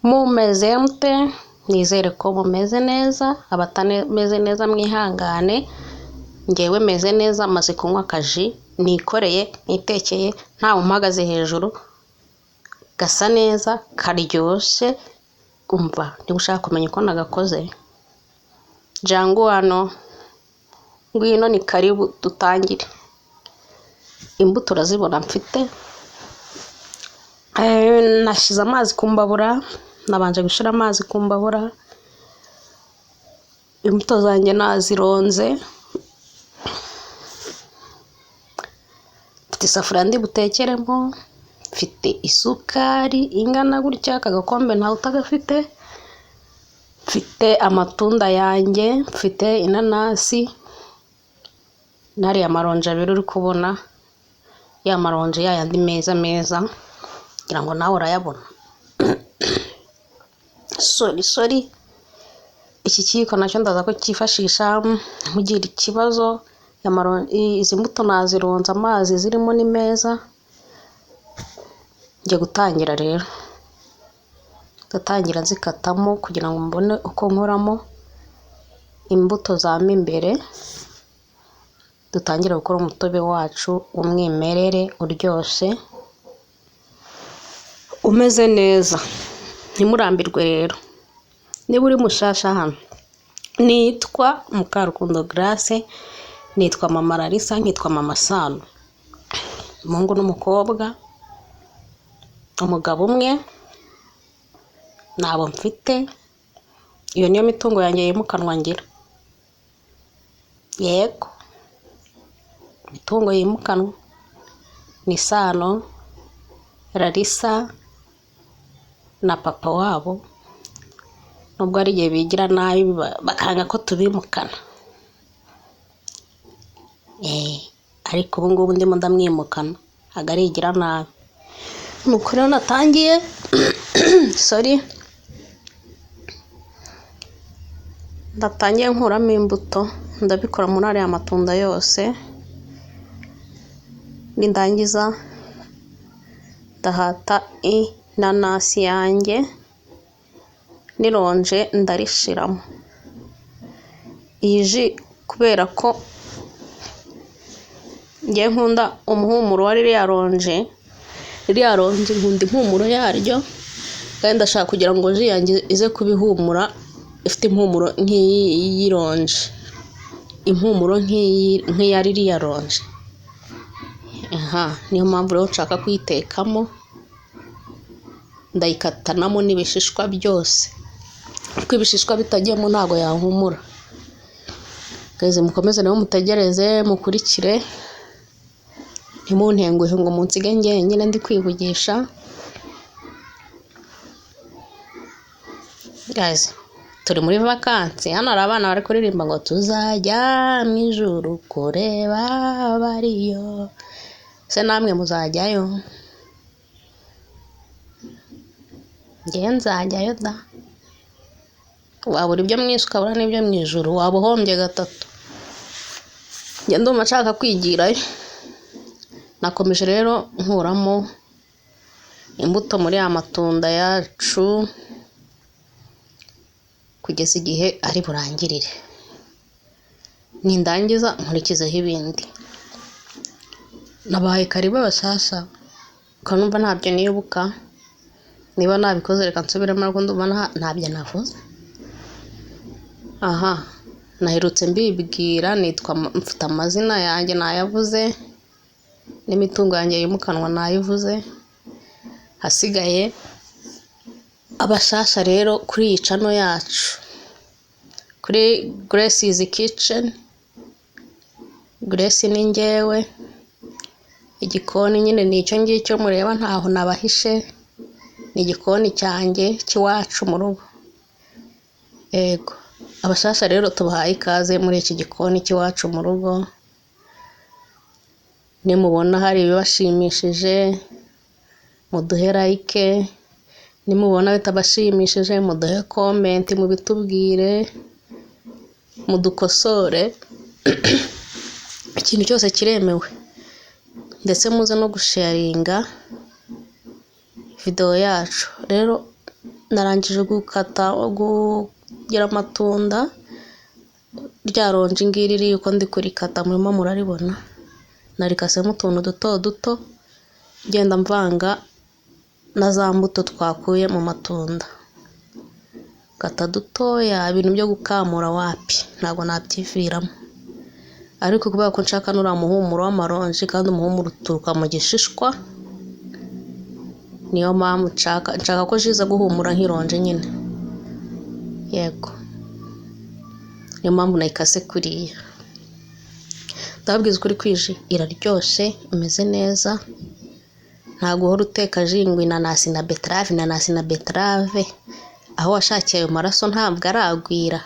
Mumeze mute? Nizere ko mumeze neza, abatameze neza mwihangane, ngewe meze neza, maze kunywa akaji, nikoreye, nitekeye, ntawe umpagaze hejuru, gasa neza, karyoshye, umva, niba ushaka kumenya uko nagakoze, jangu hano, ngwino ni karibu dutangire. Imbuto urazibona mfite, nashyize amazi ku mbabura, nabanje gushyira amazi ku mbabura, imbuto zanjye nazironze, mfite isafuriya ndi butekeremo, mfite isukari ingana gutya, aka gakombe ntawe utagafite, mfite amatunda yanjye, mfite inanasi, n'ariya maronji abiri uri kubona, ya maronji yayandi meza meza, ngira ngo nawe urayabona. Sorry, iki kiyiko nacyo ndaza ko cyifashisha mugira ikibazo. Izi mbuto nazironze, amazi zirimo ni meza, njye gutangira rero, ndatangira nzikatamo kugira ngo mbone uko nkoramo imbuto zamo imbere, dutangire gukora umutobe wacu w'umwimerere uryoshye umeze neza. Ntimurambirwe rero, niba uri mushasha hano, nitwa Mukarukundo Grace, nitwa Mama Larissa, nkitwa Mama Sano, umuhungu n'umukobwa, umugabo umwe, nabo mfite, iyo niyo mitungo yanjye yimukanwa ngira. Yego, imitungo yimukanwa ni Sano, Larissa na papa wabo, nubwo ari igihe bigira nabi bakanga ko tubimukana, ariko ubu ngubu ndimo ndamwimukana, ntabwo arigira nabi. Nuko rero natangiye ndatangiye nkuramo imbuto, ndabikora muri ariya matunda yose, nindangiza ndahata inanasi yanjye, n'ironje ndarishiramo. Iyi ji kubera ko ngiye nkunda umuhumuro wa ririya ronje nkunda impumuro yaryo, kandi ndashaka kugira ngo ji yanjye ize kubihumura ifite impumuro nk'iyironje, impumuro nk'iya ririya ronje. Niyo mpamvu rero nshaka kuyitekamo, ndayikatanamo n'ibishishwa byose, kuko ibishishwa bitagiyemo ntabwo yahumura. Mukomeze rero mutegereze, mukurikire, ntimuntenguhe ngo munsige njyenyine ndi kwivugisha. Turi muri vakansi, hano hari abana bari kuririmba ngo tuzajya mu ijuru kureba abariyo, se namwe muzajyayo? Njye nzajyayo da. Wabura ibyo mu isi ukabura n'ibyo mu ijuru, waba uhombye gatatu. Njye ndumva nshaka kwigirayo. Nakomeje rero nkuramo imbuto muri ya matunda yacu kugeza igihe ari burangirire, nindangiza nkurikizeho ibindi. Nabahaye karibu abashyashya, ukanumva ntabyo nibuka, niba nabikoze reka nsubiremo, ariko ndumva ntabyo navuze. Naherutse mbibwira, mfite amazina yanjye nayavuze, n'imitungo yanjye yimukanwa nayivuze. Hasigaye abashasha rero kuri iyi channel yacu, kuri Grace's Kitchen. Grace ni njyewe, igikoni nyine ni icyo ngicyo mureba, ntaho nabahishe, ni igikoni cyanjye cy'iwacu mu rugo. Yego, abashasha rero tubahaye ikaze muri iki gikoni cy'iwacu mu rugo. Nimubona hari ibibashimishije muduhe like, nimubona bitabashimishije muduhe comment, mubitubwire, mudukosore. Ikintu cyose kiremewe, ndetse muze no gusharinga video yacu. Rero narangije kugira amatunda, rya ronji ngiri riri uko ndi kurikata murimo muraribona, narikasemo utuntu duto duto ngenda mvanga na za mbuto twakuye mu matunda, kata dutoya. Ibintu byo gukamura wapi, ntabwo nabyiviramo, ariko kubera ko nshaka nura muhumuro w'amaronji kandi umuhumuro uturuka mu gishishwa, niyo mpamvu nshaka ko jiza guhumura nk'ironje nyine. Yego, niyo mpamvu nayikase kuriya. Ndababwiza ukuri kwiji iraryoshe, imeze neza. Ntabwo uhora uteka ji ngo inanasi na beterave, aho washakiye ayo maraso ntabwo aragwira.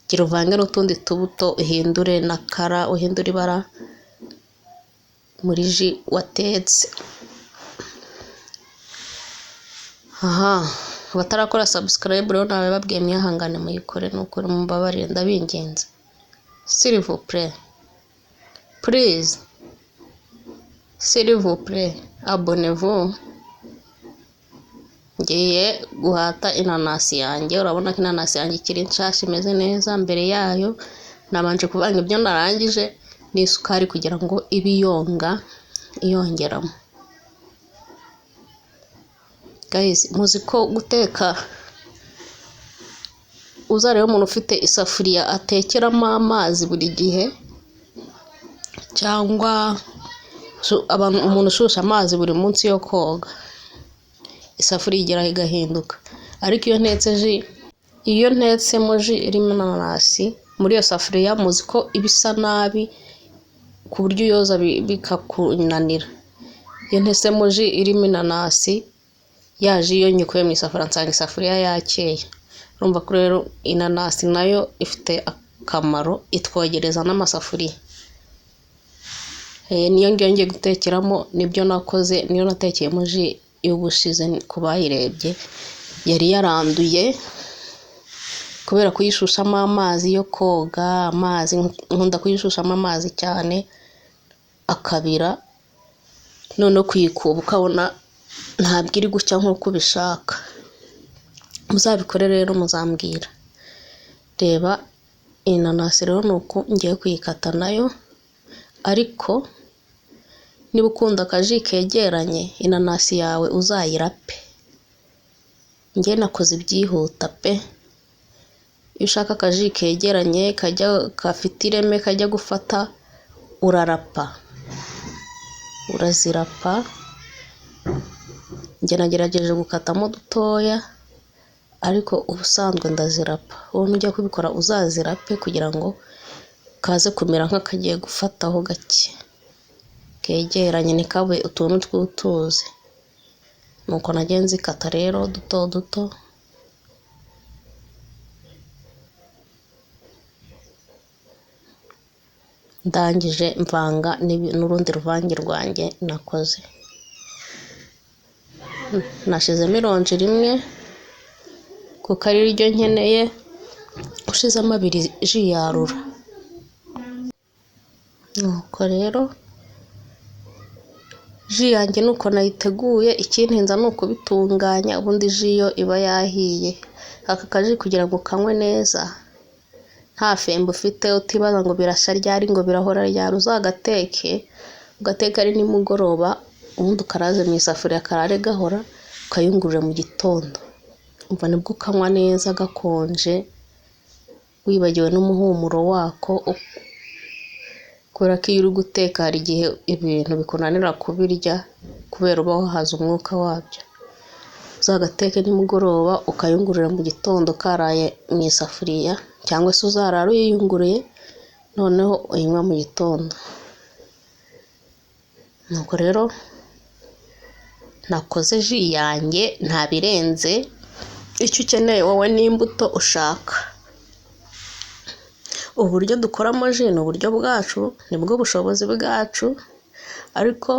Gira uvange n'utundi tubuto, uhindure na kara, uhindure ibara muri ji watetse. Batarakora subscribe rero nawe babwiye mwihangane muyikore, nukuri mumbabarire ndabingenza, s'il vous plaît, please, s'il vous plaît, abonnez-vous. Ngiye guhata inanasi yanjye, urabona ko inanasi yanjye ikiri nshasha imeze neza. Mbere yayo nabanje kuvanga ibyo narangije n'isukari kugira ngo iyongeramo. Guys, muzi ko guteka uzareba umuntu ufite isafuriya atekeramo amazi buri gihe, cyangwa umuntu ushusha amazi buri munsi yo koga, isafuriya igeraho igahinduka. Ariko iyo ntetsemo ji irimo inanasi muri iyo safuriya, muzi ko ibisa nabi ku buryo uyoza bikakunanira. Iyo ntetsemo ji irimo inanasi, yaje iyo nyikuye mu isafuriya nsanga isafuriya yakeye. Urumva ko rero inanasi nayo ifite akamaro, itwogereza n'amasafuriya. Niyo ngiye gutekeramo, nibyo nakoze, niyo natekeyemo ji y'ubushize. Ku bayirebye yari yaranduye kubera kuyishushamo amazi yo koga. Nkunda kuyishushamo amazi cyane akabira, none kuyikuba ukabona ntabwo iri gucya nk'uko ubishaka. Muzabikore rero muzambwira. Reba inanasi rero nuko ngiye kuyikata nayo, ariko niba ukunda akaji kegeranye, inanasi yawe uzayirape. Njye nakoze ibyihuta pe. Iyo ushaka akaji kegeranye gafite ireme kajya gufata, urazirapa. Njye nagerageje gukatamo dutoya, ariko ubusanzwe ndazirapa. Wowe nujya kubikora uzazirape kugira ngo kaze kumera nk'akagiye gufataho gake kegeranye, nikabe utuntu tw'utuzi. Nuko nagiye nzikata rero duto duto. Ndangije mvanga n'urundi ruvange rwanjye nakoze. Nashizemo ironji rimwe kuko ari ryo nkeneye, ushizemo abiri ji yarura. Nuko rero ji yanjye nuko nayiteguye, ikintinza nuko bitunganya, ubundi ji yo iba yahiye. Aka kaji kugira ngo kanywe neza nta fembe ufite, utibaza ngo birasha ryari, ngo birahora ryari, uzagateke ugateka ari nimugoroba, ubundi ukaraze mu isafuriya karare gahora, ukayungurura mu gitondo. Umva nibwo kanywa neza gakonje, wibagiwe n'umuhumuro wako. Kubera ko iyo uri guteka hari igihe ibintu bikunanira kubirya kubera uba wahaze umwuka wabyo. Uzagateke nimugoroba ukayungurura mu gitondo karaye mu isafuriya, cyangwa se uzarara uyiyunguruye noneho uyinywa mu gitondo. Nuko rero nakoze ji yanjye, nta birenze. Icyo ukeneye wowe n'imbuto ushaka. Uburyo dukoramo ji ni uburyo bwacu, nibwo bushobozi bwacu, ariko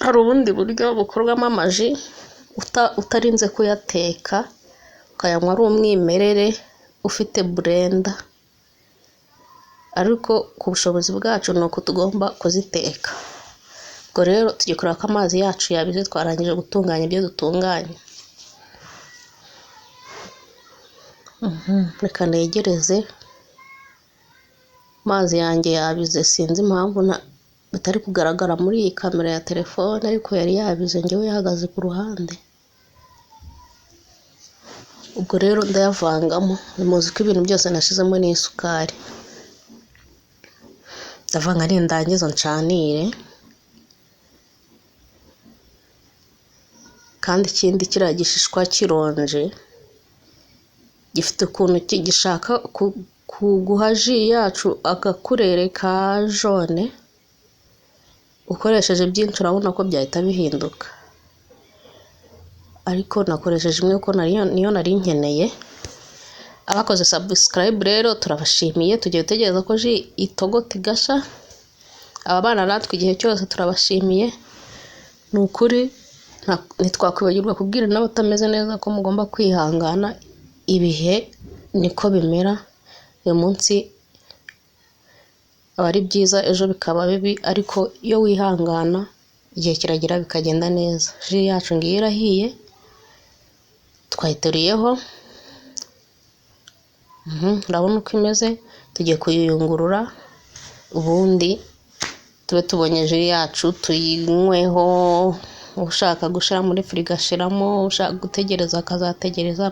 hari ubundi buryo bukorwamo amaji utarinze kuyateka, ukayanywa ari umwimerere ufite blender. Ariko ku bushobozi bwacu ni uko tugomba kuziteka. Ubwo rero tugikorera ko amazi yacu yabize, twarangije gutunganya ibyo dutunganya. reka negereze. Amazi yanjye yabize, sinzi impamvu bitari kugaragara muri iyi kamera ya telefone, ariko yari yabize njyewe yahagaze ku ruhande. Ubwo rero ndayavangamo. Muzi ko ibintu byose nashizemo n'isukari. Ndavanga nindangiza ncanire. Kandi ikindi kiriya gishishwa kironje gifite ukuntu gishaka kuguha ji yacu agakurere ka jone. Ukoresheje byinshi urabona ko byahita bihinduka, ariko nakoresheje imwe ko niyo nari nkeneye. Abakoze subscribe rero turabashimiye, tugiye gutegereza ko ji itogota igasha. Ababana natwe igihe cyose turabashimiye. Ni ukuri ntitwakwibagirwa kubwira n'abatameze neza ko mugomba kwihangana, ibihe niko bimera. Uyu munsi aba ari byiza, ejo bikaba bibi, ariko iyo wihangana igihe kiragira bikagenda neza. Ji yacu ngiye irahiye, twayiteruyeho. Urabona uko imeze. Tugiye kuyiyungurura, ubundi tube tubonye ji yacu tuyinyweho. Ushaka gushira muri firigo ashiramo, ushaka gutegereza akazategereza.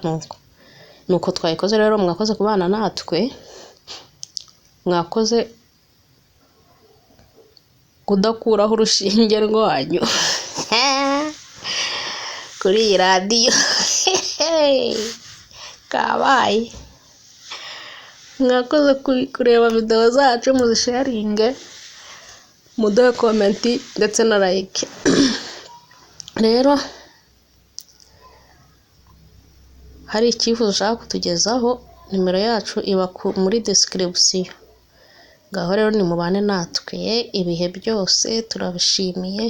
Nuko twayikoze rero. Mwakoze kubana natwe, mwakoze kudakuraho urushinge rwanyu kuri iyi radiyo kabaye. Mwakoze kureba video zacu, muzisharinge, muduhe komenti ndetse na like. Rero hari icyifuzo ushaka kutugezaho, nimero yacu iba muri description. Ngaho rero nimubane natwe ibihe byose, turabishimiye.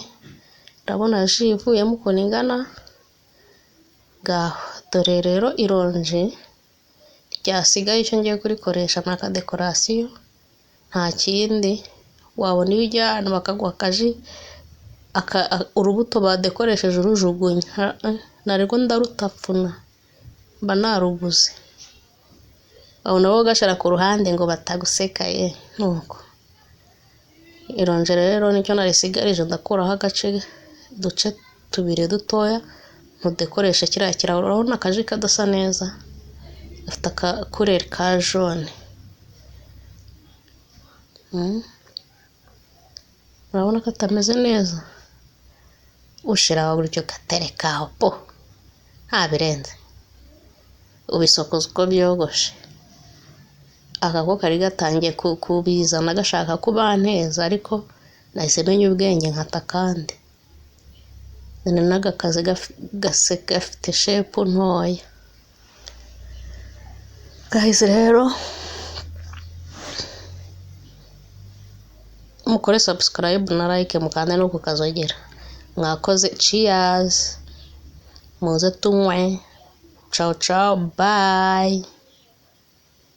Ndabona ji ivuyemo ukuntu ingana. Ngaho dore rero ironje ryasigaye, icyo ngiye kurikoresha muri aka dekorasiyo, nta kindi. Wabona iyo ujyana bakaguha akaji, urubuto badekoresheje urujugunya, narwo ndarutapfuna, mba naruguze. Aho nabo gashara ku ruhande ngo batagusekaye. Nuko ironje rero nicyo narisigarije, ndakuraho duce tubiri dutoya, mudekoresha kiriya kirahure. Urabona akaji kadasa neza, gafite akakurere ka jone. Urabona ko katameze neza. Ushiraho buryo gaterekaho po, nta birenze. Ubisokoza uko byogoshe. Aka ko kari gatangiye kubizana gashaka kuba neza, ariko nahise menya ubwenge nkata kandi. None n'agakazi gafite shepu ntoya. Guys rero mukore subscribe na like, mukande no kukazogera. Mwakoze. Cheers, muze tunywe. Ciao ciao, bye.